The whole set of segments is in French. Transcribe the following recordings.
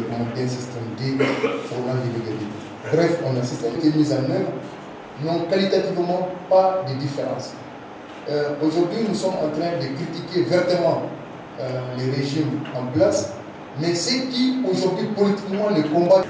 d'un système d'information d'illégalité. Bref, on assiste à une mise en œuvre, n'ont qualitativement pas de différence. Aujourd'hui, nous sommes en train de critiquer vertement les régimes en place, mais ceux qui aujourd'hui politiquement le combattent.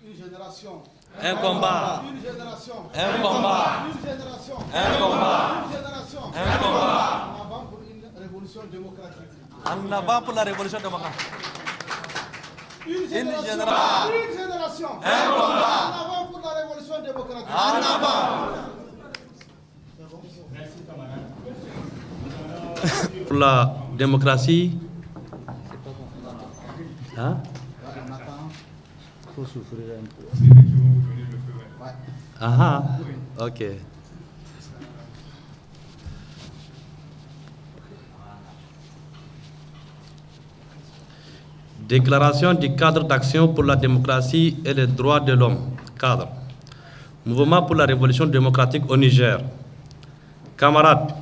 Une génération. Un combat. Une génération. Un combat. Une génération. Un combat. Une génération. Un combat. En avant pour une révolution démocratique. En avant pour la révolution démocratique. Une génération. Une génération. Un combat. En avant pour la révolution démocratique. En avant. Pour la démocratie. Hein? Faut souffrir un peu. Ah, ok. Déclaration du cadre d'action pour la démocratie et les droits de l'homme. Cadre. Mouvement pour la révolution démocratique au Niger. Camarades,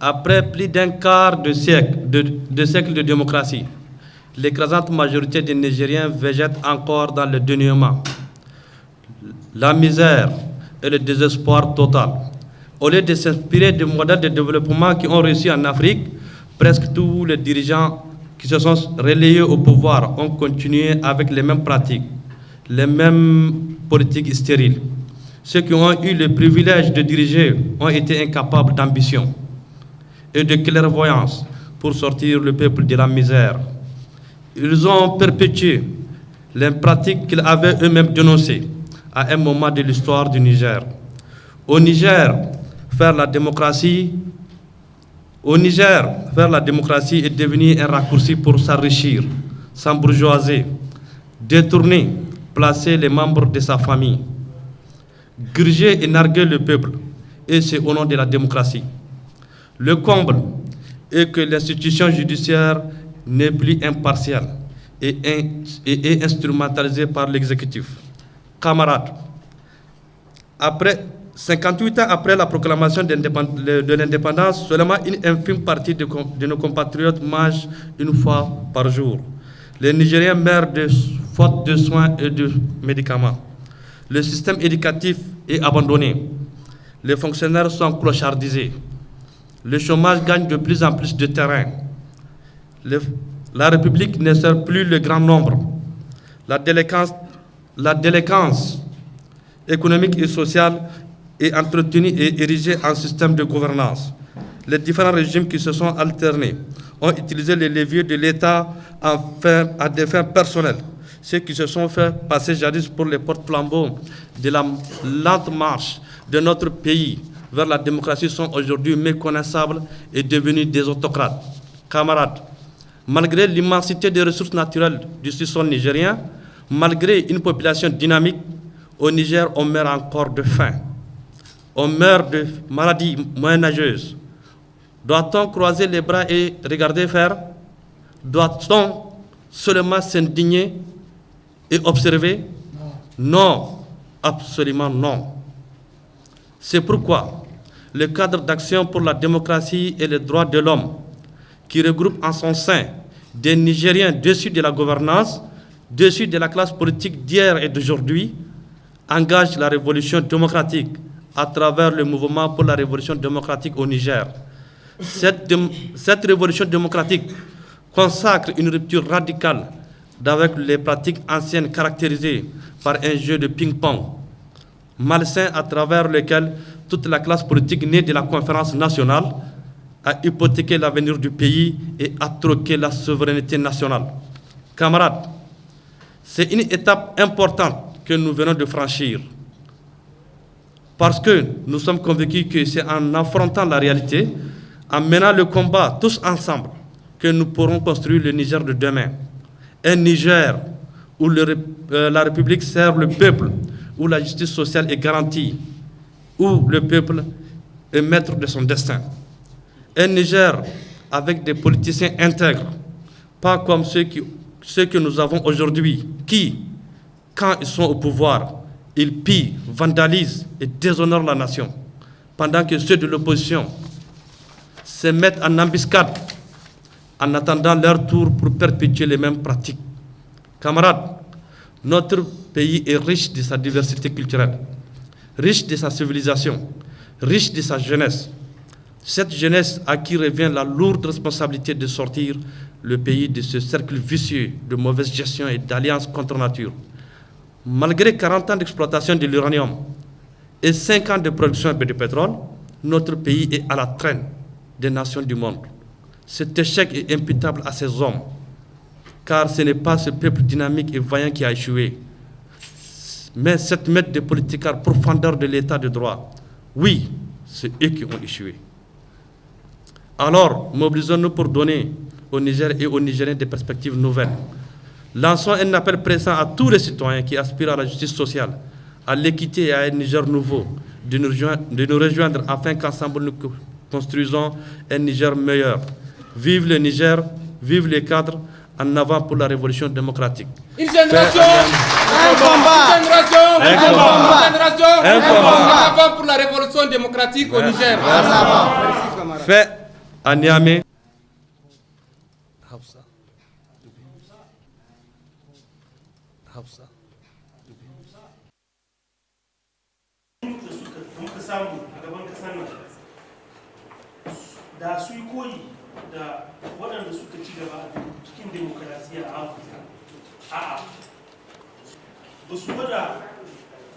après plus d'un quart de siècle de démocratie, l'écrasante majorité des Nigériens végètent encore dans le dénuement, la misère et le désespoir total. Au lieu de s'inspirer des modèles de développement qui ont réussi en Afrique, presque tous les dirigeants qui se sont relayés au pouvoir ont continué avec les mêmes pratiques, les mêmes politiques stériles. Ceux qui ont eu le privilège de diriger ont été incapables d'ambition et de clairvoyance pour sortir le peuple de la misère. Ils ont perpétué les pratiques qu'ils avaient eux-mêmes dénoncées à un moment de l'histoire du Niger. Au Niger, faire la démocratie est devenu un raccourci pour s'enrichir, s'embourgeoiser, détourner, placer les membres de sa famille, gruger et narguer le peuple, et c'est au nom de la démocratie. Le comble est que l'institution judiciaire n'est plus impartiale et est instrumentalisée par l'exécutif. Camarades, 58 ans après la proclamation de l'indépendance, seulement une infime partie de nos compatriotes mangent une fois par jour. Les Nigériens meurent de faute de soins et de médicaments. Le système éducatif est abandonné. Les fonctionnaires sont clochardisés. Le chômage gagne de plus en plus de terrain. La République ne sert plus le grand nombre. La délinquance économique et sociale est entretenue et érigée en système de gouvernance. Les différents régimes qui se sont alternés ont utilisé les leviers de l'État à des fins personnelles. Ceux qui se sont fait passer jadis pour les porte-flambeaux de la lente marche de notre pays vers la démocratie sont aujourd'hui méconnaissables et devenus des autocrates. Camarades, malgré l'immensité des ressources naturelles du sous-sol nigérien, malgré une population dynamique, au Niger, on meurt encore de faim. On meurt de maladies moyenâgeuses. Doit-on croiser les bras et regarder faire? Doit-on seulement s'indigner et observer? Non, absolument non. C'est pourquoi le cadre d'action pour la démocratie et les droits de l'homme, qui regroupe en son sein des Nigériens déçus de la gouvernance, déçus de la classe politique d'hier et d'aujourd'hui, engage la révolution démocratique à travers le mouvement pour la révolution démocratique au Niger. Cette révolution démocratique consacre une rupture radicale avec les pratiques anciennes caractérisées par un jeu de ping-pong malsain à travers lequel toute la classe politique née de la conférence nationale a hypothéqué l'avenir du pays et a troqué la souveraineté nationale. Camarades, c'est une étape importante que nous venons de franchir parce que nous sommes convaincus que c'est en affrontant la réalité, en menant le combat tous ensemble, que nous pourrons construire le Niger de demain. Un Niger où la République sert le peuple, où la justice sociale est garantie, où le peuple est maître de son destin. Un Niger avec des politiciens intègres, pas comme ceux que nous avons aujourd'hui, qui, quand ils sont au pouvoir, ils pillent, vandalisent et déshonorent la nation, pendant que ceux de l'opposition se mettent en embuscade en attendant leur tour pour perpétuer les mêmes pratiques. Camarades, notre pays est riche de sa diversité culturelle, riche de sa civilisation, riche de sa jeunesse. Cette jeunesse à qui revient la lourde responsabilité de sortir le pays de ce cercle vicieux de mauvaise gestion et d'alliance contre nature. Malgré 40 ans d'exploitation de l'uranium et 5 ans de production de pétrole, notre pays est à la traîne des nations du monde. Cet échec est imputable à ces hommes, car ce n'est pas ce peuple dynamique et vaillant qui a échoué, mais cette maître de politicards profondeur de l'état de droit. Oui, c'est eux qui ont échoué. Alors, mobilisons-nous pour donner au Niger et aux Nigériens des perspectives nouvelles. Lançons un appel pressant à tous les citoyens qui aspirent à la justice sociale, à l'équité et à un Niger nouveau, de nous rejoindre afin qu'ensemble nous construisons un Niger meilleur. Vive le Niger, vive les cadres, en avant pour la révolution démocratique. Une génération, un combat. Une génération, un combat. En avant pour la révolution démocratique au Niger. Fait à Niamey. da su yi koyi da waɗanda suka ci gaba cikin demokarasiya a Afirka. A'a, ba su gwada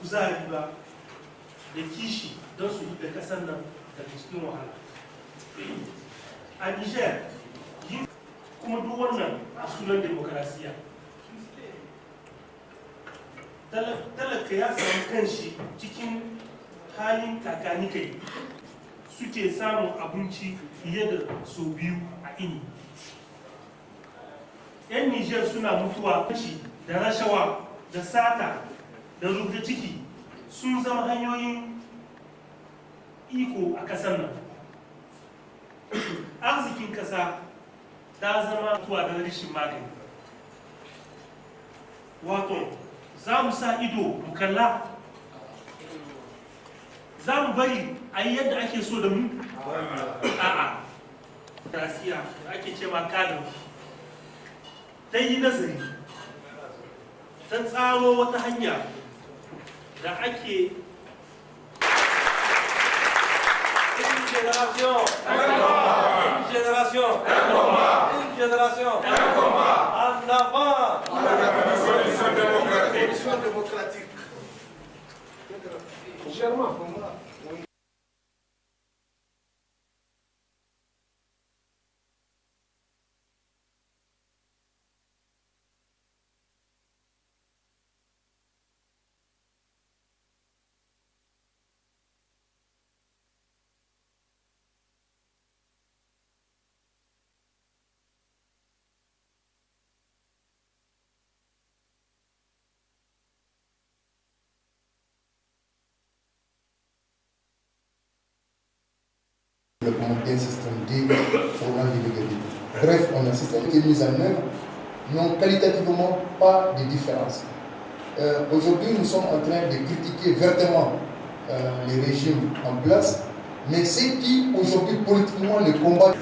kuzari ba da kishi don su yi da ƙasar nan daga cikin wahala. a Niger kuma duk wannan a sunan demokarasiya. Talaka ya samu kanshi cikin halin kakanikai, suke samun abinci fiye da sau biyu a ini. 'Yan Niger suna mutuwa da rashawa da sata da rubda ciki sun zama hanyoyin iko a ƙasar nan. Arzikin ƙasa ta zama mutuwa da rashin magani. Wato, za mu sa ido mu kalla, za mu bari a yi yadda ake so da mu? A'a, rasiya da ake ce ma kadar ta yi nazari, ta tsaro wata hanya da ake Une génération, en avant. Révolution démocratique. Germain. Le système D programme de l'égalité. Bref, on assiste à une mise en œuvre, n'ont qualitativement pas de différence. Aujourd'hui, nous sommes en train de critiquer vertement les régimes en place, mais ceux qui aujourd'hui politiquement le combattent